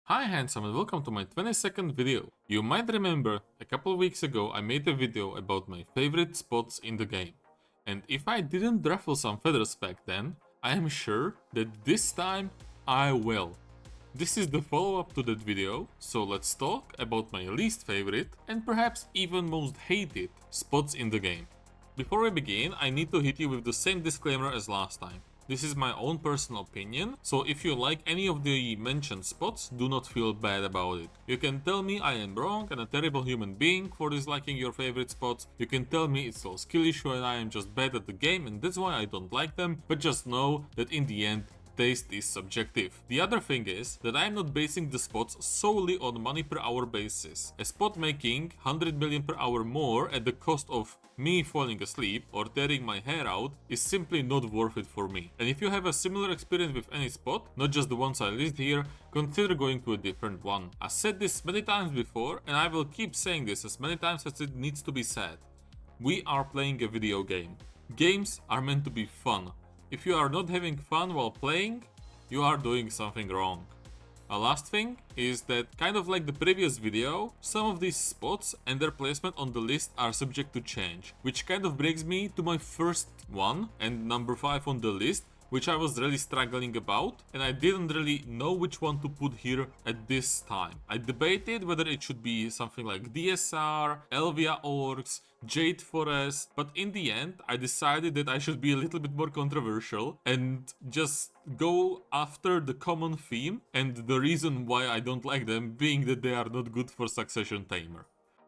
Hi handsome and welcome to my 22nd video. You might remember a couple of weeks ago I made a video about my favorite spots in the game. And if I didn't ruffle some feathers back then, I am sure that this time I will. This is the follow-up to that video, so let's talk about my least favorite and perhaps even most hated spots in the game. Before we begin, I need to hit you with the same disclaimer as last time. This is my own personal opinion, so if you like any of the mentioned spots, do not feel bad about it. You can tell me I am wrong and a terrible human being for disliking your favorite spots. You can tell me it's all skill issue and I am just bad at the game and that's why I don't like them, but just know that in the end, taste is subjective. The other thing is that I am not basing the spots solely on money per hour basis. A spot making 100 million per hour more at the cost of me falling asleep or tearing my hair out is simply not worth it for me. And if you have a similar experience with any spot, not just the ones I list here, consider going to a different one. I said this many times before and I will keep saying this as many times as it needs to be said. We are playing a video game. Games are meant to be fun. If you are not having fun while playing, you are doing something wrong. A last thing is that, kind of like the previous video, some of these spots and their placement on the list are subject to change, which kind of brings me to my first one and number 5 on the list, which I was really struggling about, and I didn't really know which one to put here at this time. I debated whether it should be something like DSR, Elvia Orcs, Jade Forest, but in the end I decided that I should be a little bit more controversial and just go after the common theme and the reason why I don't like them being that they are not good for Succession Tamer.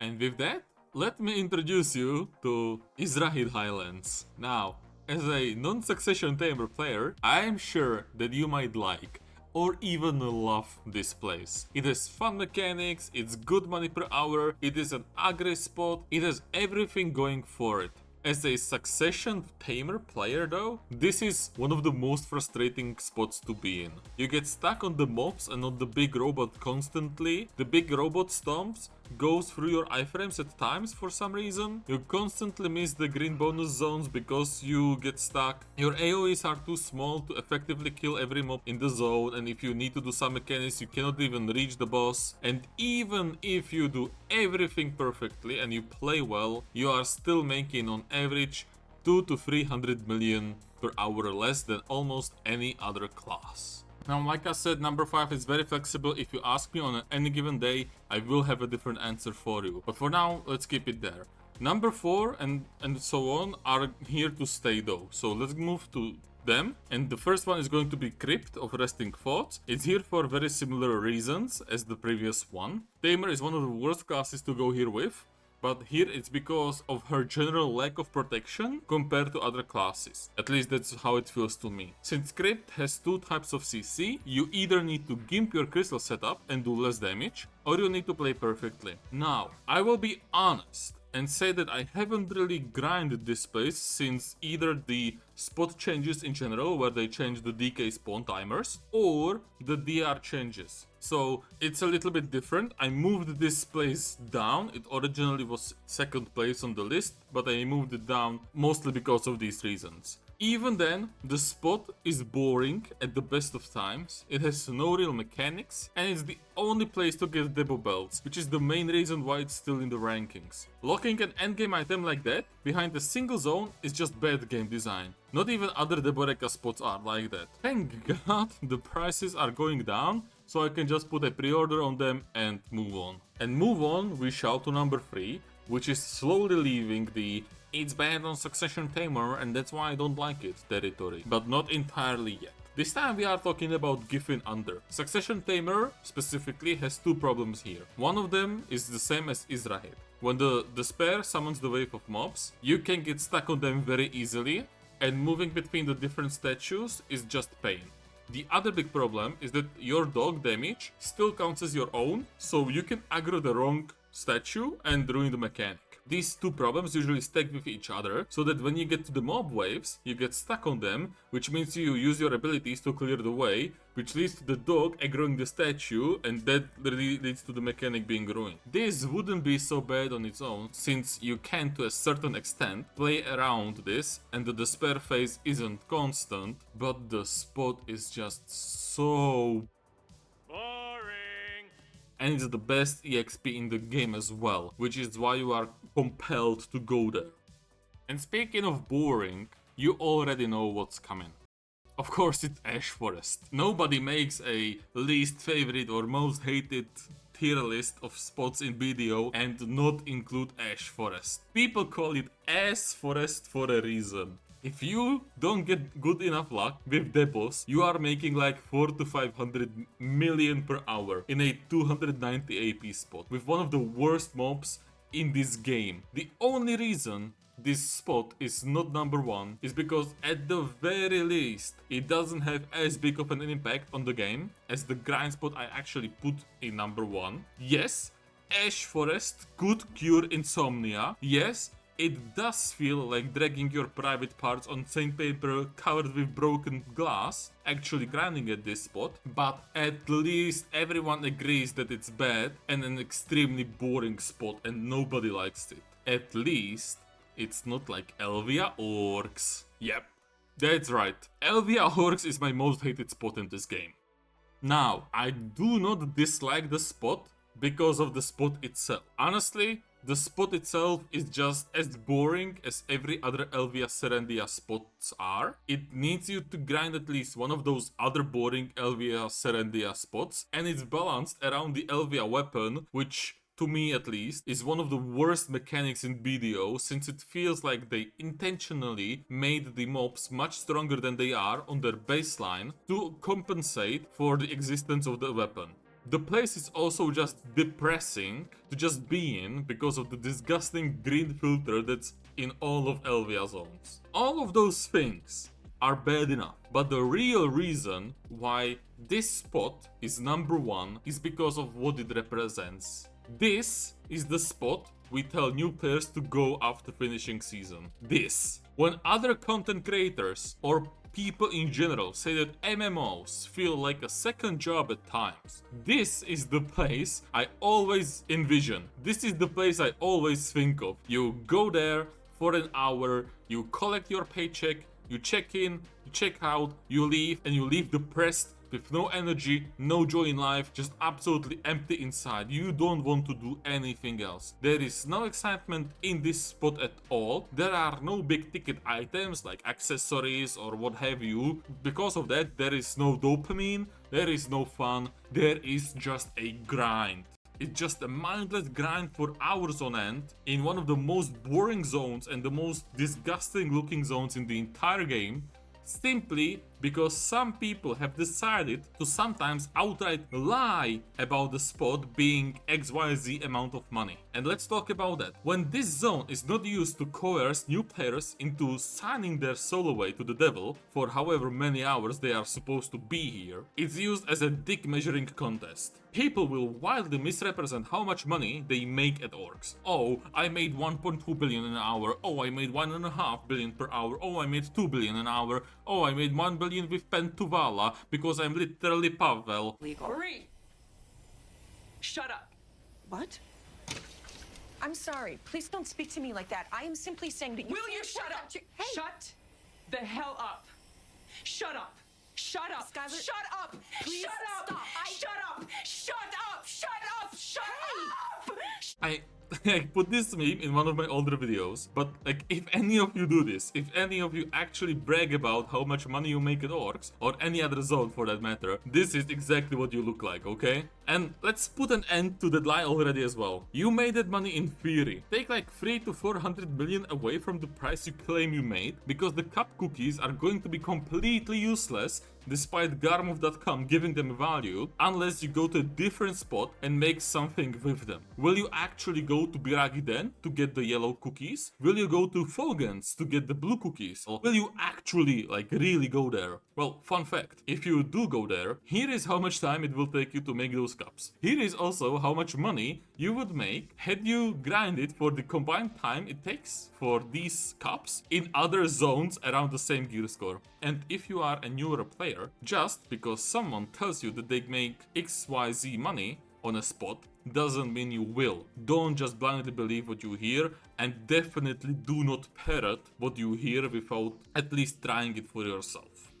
And with that, let me introduce you to Izrahid Highlands. Now, as a non-Succession Tamer player, I am sure that you might like or even love this place. It has fun mechanics, it's good money per hour, it is an agri spot, it has everything going for it. As a Succession Tamer player though, this is one of the most frustrating spots to be in. You get stuck on the mobs and on the big robot constantly. The big robot stomps goes through your iframes at times for some reason. You constantly miss the green bonus zones because you get stuck. Your AoEs are too small to effectively kill every mob in the zone, and if you need to do some mechanics you cannot even reach the boss. And even if you do everything perfectly and you play well, you are still making on average 200 to 300 million per hour less than almost any other class. Now, like I said, number 5 is very flexible. If you ask me on any given day, I will have a different answer for you. But for now, let's keep it there. Number 4 and so on are here to stay though. So let's move to them. And the first one is going to be Crypt of Resting Thoughts. It's here for very similar reasons as the previous one. Tamer is one of the worst classes to go here with. But here it's because of her general lack of protection compared to other classes. At least that's how it feels to me. Since Crypt has 2 types of CC, you either need to gimp your crystal setup and do less damage, or you need to play perfectly. Now, I will be honest and say that I haven't really grinded this place since either the spot changes in general, where they change the DK spawn timers, or the DR changes. So it's a little bit different. I moved this place down. It originally was 2nd place on the list, but I moved it down mostly because of these reasons. Even then, the spot is boring at the best of times, it has no real mechanics, and it's the only place to get debo belts, which is the main reason why it's still in the rankings. Locking an endgame item like that behind a single zone is just bad game design. Not even other Deboreka spots are like that. Thank God the prices are going down, so I can just put a pre-order on them and move on. And move on we shall to number 3, which is slowly leaving the "it's bad on Succession Tamer and that's why I don't like it" territory, but not entirely yet. This time we are talking about Giffen Under. Succession Tamer specifically has 2 problems here. One of them is the same as Izrahid. When the Despair summons the wave of mobs, you can get stuck on them very easily, and moving between the different statues is just pain. The other big problem is that your dog damage still counts as your own, so you can aggro the wrong statue and ruin the mechanic. These 2 problems usually stack with each other, so that when you get to the mob waves, you get stuck on them, which means you use your abilities to clear the way, which leads to the dog aggroing the statue, and that really leads to the mechanic being ruined. This wouldn't be so bad on its own, since you can to a certain extent play around this, and the despair phase isn't constant, but the spot is just so boring. and it's the best EXP in the game as well, which is why you are compelled to go there. And speaking of boring, you already know what's coming. Of course, it's Ash Forest. Nobody makes a least favorite or most hated tier list of spots in BDO and not include Ash Forest. People call it Ass Forest for a reason. If you don't get good enough luck with depots, you are making like 400 to 500 million per hour in a 290 AP spot with one of the worst mobs in this game. The only reason this spot is not number one is because at the very least it doesn't have as big of an impact on the game as the grind spot I actually put in number one. Yes, Ash Forest could cure insomnia. Yes, it does feel like dragging your private parts on sandpaper covered with broken glass, actually grinding at this spot, but at least everyone agrees that it's bad and an extremely boring spot and nobody likes it. At least it's not like Elvia Orcs. Yep, that's right. Elvia Orcs is my most hated spot in this game. Now, I do not dislike the spot because of the spot itself. Honestly, the spot itself is just as boring as every other Elvia Serendia spots are. It needs you to grind at least one of those other boring Elvia Serendia spots, and it's balanced around the Elvia weapon, which, to me at least, is one of the worst mechanics in BDO, since it feels like they intentionally made the mobs much stronger than they are on their baseline to compensate for the existence of the weapon. The place is also just depressing to just be in because of the disgusting green filter that's in all of Elvia zones. All of those things are bad enough, but the real reason why this spot is number one is because of what it represents. This is the spot we tell new players to go after finishing season. This. When other content creators or people in general say that MMOs feel like a second job at times, this is the place I always envision. This is the place I always think of. You go there for an hour, you collect your paycheck, you check in, you check out, you leave, and you leave depressed with no energy, no joy in life, just absolutely empty inside. You don't want to do anything else. There is no excitement in this spot at all. There are no big ticket items like accessories or what have you. Because of that, there is no dopamine, there is no fun, there is just a grind. It's just a mindless grind for hours on end in one of the most boring zones and the most disgusting looking zones in the entire game, simply because some people have decided to sometimes outright lie about the spot being XYZ amount of money. And let's talk about that. When this zone is not used to coerce new players into signing their soul away to the devil for however many hours they are supposed to be here, it's used as a dick measuring contest. People will wildly misrepresent how much money they make at orcs. Oh, I made 1.2 billion an hour. Oh, I made 1.5 billion per hour. Oh, I made 2 billion an hour. Oh, I made 1 billion with Pentuvala because I'm literally Pavel. Marie! Shut up! What? I'm sorry. Please don't speak to me like that. I am simply saying that you Will you shut up? Hey! Shut the hell up! Shut up! Shut up! Skylar, shut up! please shut up! stop. Shut up! Shut up! Shut up! Shut up! I put this meme in one of my older videos, but like, if any of you do this, if any of you actually brag about how much money you make at orcs, or any other zone for that matter, this is exactly what you look like, okay? And let's put an end to that lie already as well. You made that money in theory. Take like 300 to 400 million away from the price you claim you made, because the cup cookies are going to be completely useless despite Garmov.com giving them value, unless you go to a different spot and make something with them. Will you actually go to Biragi then to get the yellow cookies? Will you go to Fogens to get the blue cookies? Or will you actually really go there? Well, fun fact, if you do go there, here is how much time it will take you to make those cups. Here is also how much money you would make had you grinded for the combined time it takes for these cups in other zones around the same gear score. And if you are a newer player, just because someone tells you that they make XYZ money on a spot doesn't mean you will. Don't just blindly believe what you hear, and definitely do not parrot what you hear without at least trying it for yourself.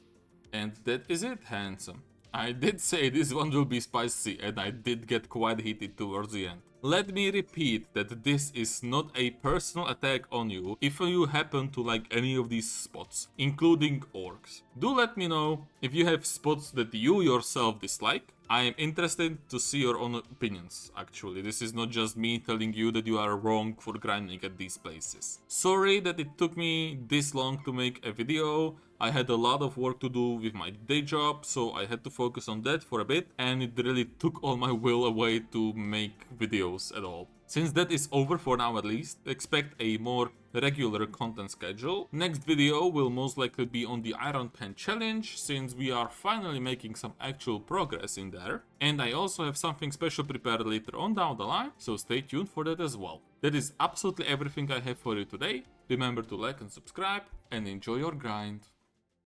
And that is it, handsome. I did say this one will be spicy, and I did get quite heated towards the end. Let me repeat that this is not a personal attack on you if you happen to like any of these spots, including orcs. Do let me know if you have spots that you yourself dislike. I am interested to see your own opinions, actually. This is not just me telling you that you are wrong for grinding at these places. Sorry that it took me this long to make a video. I had a lot of work to do with my day job, so I had to focus on that for a bit, and it really took all my will away to make videos at all. Since that is over for now at least, expect a more regular content schedule. Next video will most likely be on the Iron Pen challenge, since we are finally making some actual progress in there. And I also have something special prepared later on down the line, so stay tuned for that as well. That is absolutely everything I have for you today. Remember to like and subscribe, and enjoy your grind.